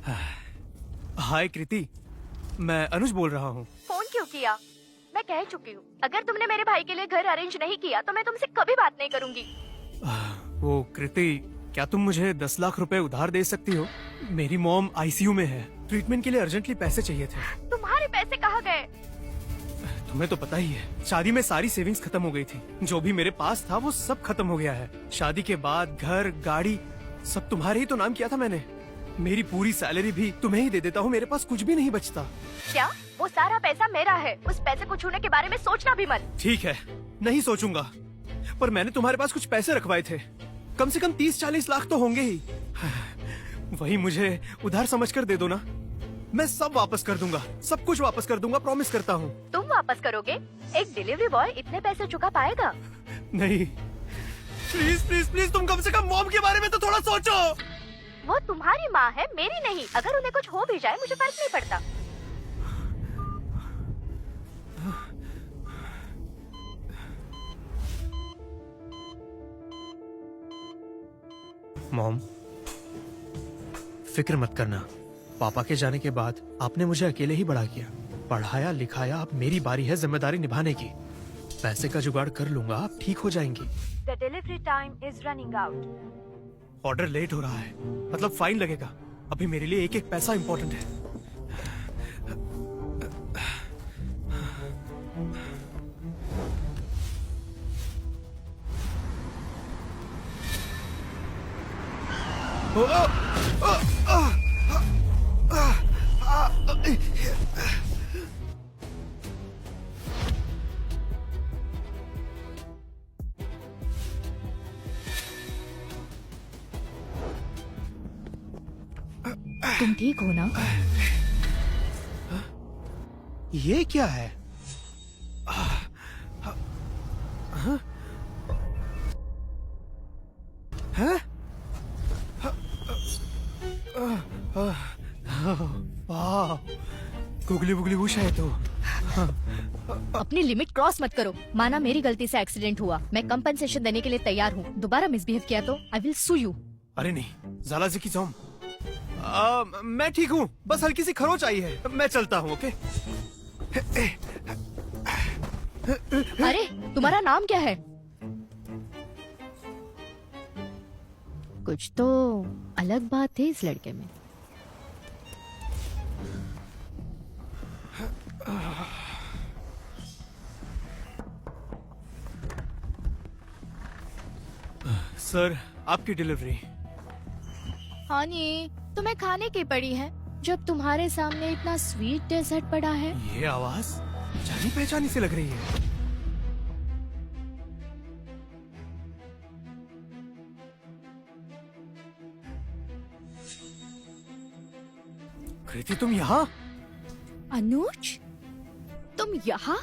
हाय कृति, मैं अनुज बोल रहा हूँ। फोन क्यों किया? मैं कह चुकी हूँ, अगर तुमने मेरे भाई के लिए घर अरेंज नहीं किया तो मैं तुमसे कभी बात नहीं करूंगी। वो कृति, क्या तुम मुझे 10 लाख रुपए उधार दे सकती हो? मेरी मॉम आईसीयू में है, ट्रीटमेंट के लिए अर्जेंटली पैसे चाहिए थे। तुम्हारे पैसे कहाँ गए? तुम्हें तो पता ही है, शादी में सारी सेविंग्स खत्म हो गई थी। जो भी मेरे पास था वो सब खत्म हो गया है। शादी के बाद घर, गाड़ी सब तुम्हारे ही तो नाम किया था मैंने। मेरी पूरी सैलरी भी तुम्हें ही दे देता हूँ, मेरे पास कुछ भी नहीं बचता। क्या? वो सारा पैसा मेरा है, उस पैसे को छूने के बारे में सोचना भी मत। ठीक है, नहीं सोचूंगा, पर मैंने तुम्हारे पास कुछ पैसे रखवाए थे, कम से कम 30-40 लाख तो होंगे ही। वही मुझे उधार समझकर दे दो ना, मैं सब वापस कर दूंगा, सब कुछ वापस कर दूंगा, प्रॉमिस करता हूँ। तुम वापस करोगे? एक डिलीवरी बॉय इतने पैसे चुका पाएगा? नहीं, प्लीज प्लीज प्लीज, तुम कम से कम मॉम के बारे में तो थोड़ा सोचो। वो तुम्हारी माँ है, मेरी नहीं। अगर उन्हें कुछ हो भी जाए मुझे फर्क नहीं पड़ता। मॉम, फिक्र मत करना। पापा के जाने के बाद आपने मुझे अकेले ही बड़ा किया, पढ़ाया लिखाया। अब मेरी बारी है जिम्मेदारी निभाने की। पैसे का जुगाड़ कर लूंगा, आप ठीक हो जाएंगी। The delivery time is running out. Order late हो रहा है, मतलब फाइन लगेगा। अभी मेरे लिए एक एक पैसा इम्पोर्टेंट है। तुम ठीक हो ना? ये क्या है? हैं? वाह, गुगली बुगली उषा है तो। अपनी लिमिट क्रॉस मत करो। माना मेरी गलती से एक्सीडेंट हुआ, मैं कंपनसेशन देने के लिए तैयार हूँ। दोबारा मिसबिहेव किया तो आई विल सू यू। अरे नहीं, ज़ालाजी की जोम। मैं ठीक हूँ, बस हल्की सी खरोच आई है। मैं चलता हूँ, ओके? अरे तुम्हारा नाम क्या है? कुछ तो अलग बात है इस लड़के में। सर, आपकी डिलीवरी। हनी, तुम्हें खाने की पड़ी है जब तुम्हारे सामने इतना स्वीट डेजर्ट पड़ा है। ये आवाज जानी पहचानी से लग रही है। कृति, तुम यहाँ? अनुज, तुम यहाँ?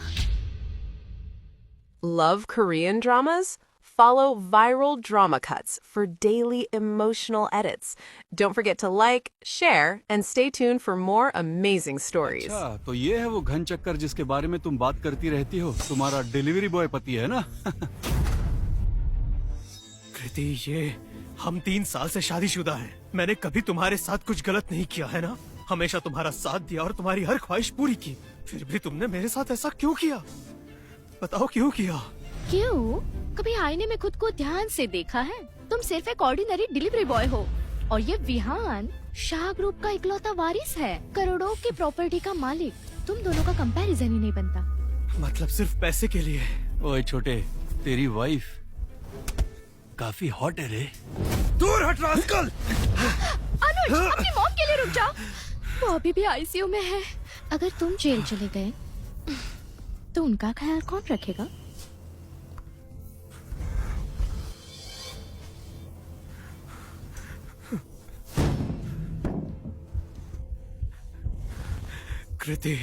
Love Korean dramas? Follow Viral Drama Cuts for daily emotional edits. Don't forget to like, share, and stay tuned for more amazing stories. अच्छा, तो ये है वो घन चक्कर जिसके बारे में तुम बात करती रहती हो। तुम्हारा डिलीवरी बॉय पति है ना? कृति, ये हम 3 साल से शादीशुदा हैं। मैंने कभी तुम्हारे साथ कुछ गलत नहीं किया है ना? हमेशा तुम्हारा साथ दिया और तुम्हारी हर ख्वाहिश पूरी की। फिर भी तुमने मेरे साथ ऐसा क्यों किया? बताओ क्यों किया? क्यों? कभी आईने में खुद को ध्यान से देखा है? तुम सिर्फ एक ऑर्डिनरी डिलीवरी बॉय हो और ये विहान शाह ग्रुप का इकलौता वारिस है, करोड़ों की प्रॉपर्टी का मालिक। तुम दोनों का कंपैरिजन ही नहीं बनता। मतलब सिर्फ पैसे के लिए? ओए छोटे, तेरी वाइफ काफी हॉट है रे। दूर हट रास्कल! अनुज, अपनी मॉम के लिए रुक जा। वो अभी भी आईसीयू में है। अगर तुम जेल चले गए तो उनका ख्याल कौन रखेगा? कृति,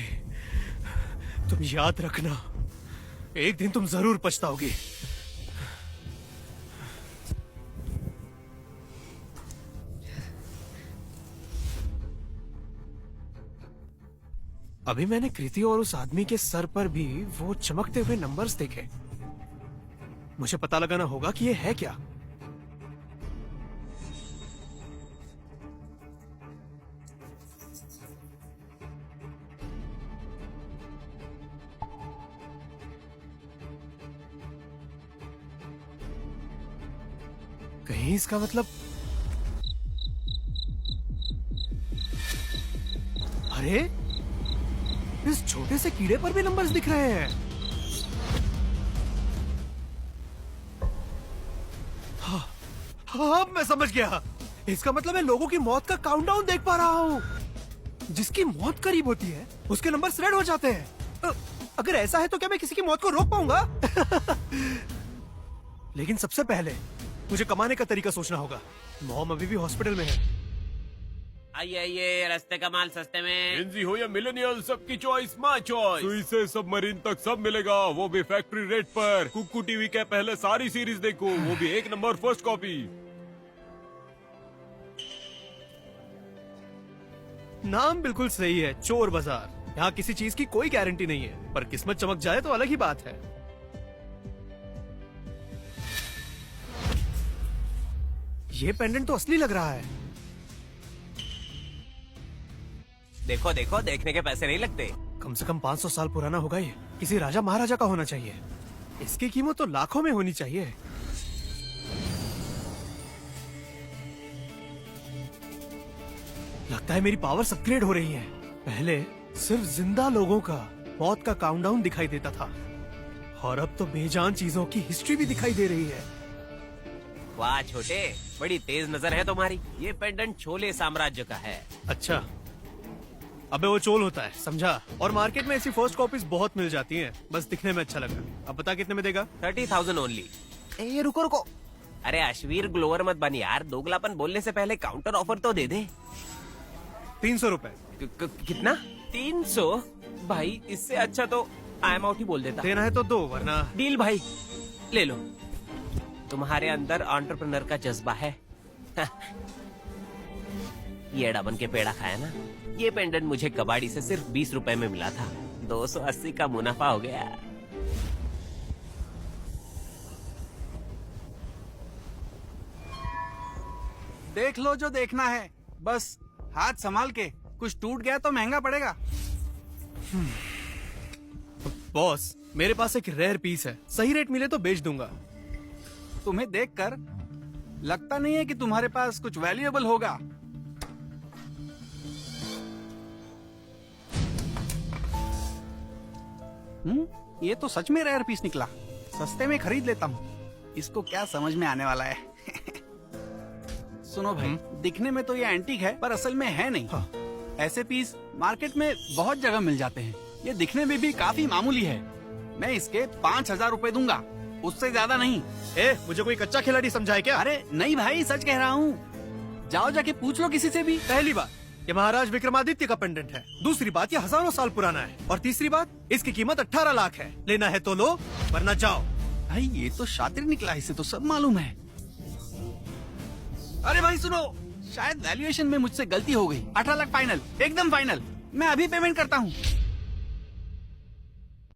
तुम याद रखना, एक दिन तुम जरूर पछताओगी। अभी मैंने कृति और उस आदमी के सर पर भी वो चमकते हुए नंबर्स देखे। मुझे पता लगाना होगा कि ये है क्या। कहीं इसका मतलब, अरे इस छोटे से कीड़े पर भी नंबर्स दिख रहे हैं। हाँ, मैं समझ गया। इसका मतलब मैं लोगों की मौत का काउंटडाउन देख पा रहा हूँ। जिसकी मौत करीब होती है उसके नंबर रेड हो जाते हैं। अगर ऐसा है तो क्या मैं किसी की मौत को रोक पाऊंगा? लेकिन सबसे पहले मुझे कमाने का तरीका सोचना होगा। मॉम अभी भी हॉस्पिटल में है। आइए आइए, रास्ते का माल सस्ते में। एनजी हो या मिलेनियल, सबकी चॉइस माय चॉइस। सुई से सबमरीन तक सब मिलेगा, वो भी फैक्ट्री रेट पर। कुक्कू टीवी के पहले सारी सीरीज देखो, वो भी 1 नंबर फर्स्ट कॉपी। नाम बिल्कुल सही है, चोर बाजार। यहाँ किसी चीज की कोई गारंटी नहीं है, पर किस्मत चमक जाए तो अलग ही बात है। ये पेंडेंट तो असली लग रहा है। देखो देखो, देखने के पैसे नहीं लगते। कम से कम 500 साल पुराना होगा ये। किसी राजा महाराजा का होना चाहिए। इसकी कीमत तो लाखों में होनी चाहिए। लगता है मेरी पावर्स अपग्रेड हो रही है। पहले सिर्फ जिंदा लोगों का मौत का काउंटडाउन दिखाई देता था, और अब तो बेजान चीजों की हिस्ट्री भी दिखाई दे रही है। वाह छोटे, बड़ी तेज नजर है तुम्हारी। ये पेंडेंट छोले साम्राज्य का है। अच्छा, अबे वो चोल होता है, समझा? और मार्केट में ऐसी फर्स्ट कॉपीज बहुत मिल जाती हैं, बस दिखने में अच्छा लगा। अब बता कितने में देगा? 30,000 ओनली। ए रुको रुको, अरे अश्वीर ग्लोअर मत बन यार, दोगलापन बोलने से पहले काउंटर ऑफर तो दे दे। 300 रुपए। कितना? 300? भाई इससे अच्छा तो आई एम आउट ही बोल देता। देना है तो दो, वरना डील भाई, ले लो। तुम्हारे अंदर एंटरप्रेन्योर का जज्बा है। ये डबन के पेड़ा खाया ना। ये पेंडेंट मुझे कबाड़ी से सिर्फ 20 रुपए में मिला था। 280 का मुनाफा हो गया। देख लो जो देखना है, बस हाथ संभाल के। कुछ टूट गया तो महंगा पड़ेगा। बॉस, मेरे पास एक रेयर पीस है, सही रेट मिले तो बेच दूंगा। तुम्हें देखकर लगता नहीं है कि तुम्हारे पास कुछ वैल्यूएबल होगा। ये तो सच में रेयर पीस निकला। सस्ते में खरीद लेता हूँ। इसको क्या समझ में आने वाला है। सुनो भाई, दिखने में तो ये एंटीक है, पर असल में है नहीं। हाँ। ऐसे पीस मार्केट में बहुत जगह मिल जाते हैं। ये दिखने में भी काफी मामूली है। मैं इसके 5,000 रुपए दूंगा, उससे ज्यादा नहीं। मुझे कोई कच्चा खिलाड़ी समझाए क्या? अरे नहीं भाई, सच कह रहा हूँ। जाओ जाके पूछ लो किसी से भी। पहली बात, ये महाराज विक्रमादित्य का पेंडेंट है। दूसरी बात, ये हजारों साल पुराना है। और तीसरी बात, इसकी कीमत 18 लाख है। लेना है तो लो, वरना जाओ। भाई ये तो शातिर निकला, इसे तो सब मालूम है। अरे भाई सुनो, शायद वैल्यूएशन में मुझसे गलती हो गई। 18 लाख फाइनल, एकदम फाइनल। मैं अभी पेमेंट करता हूँ।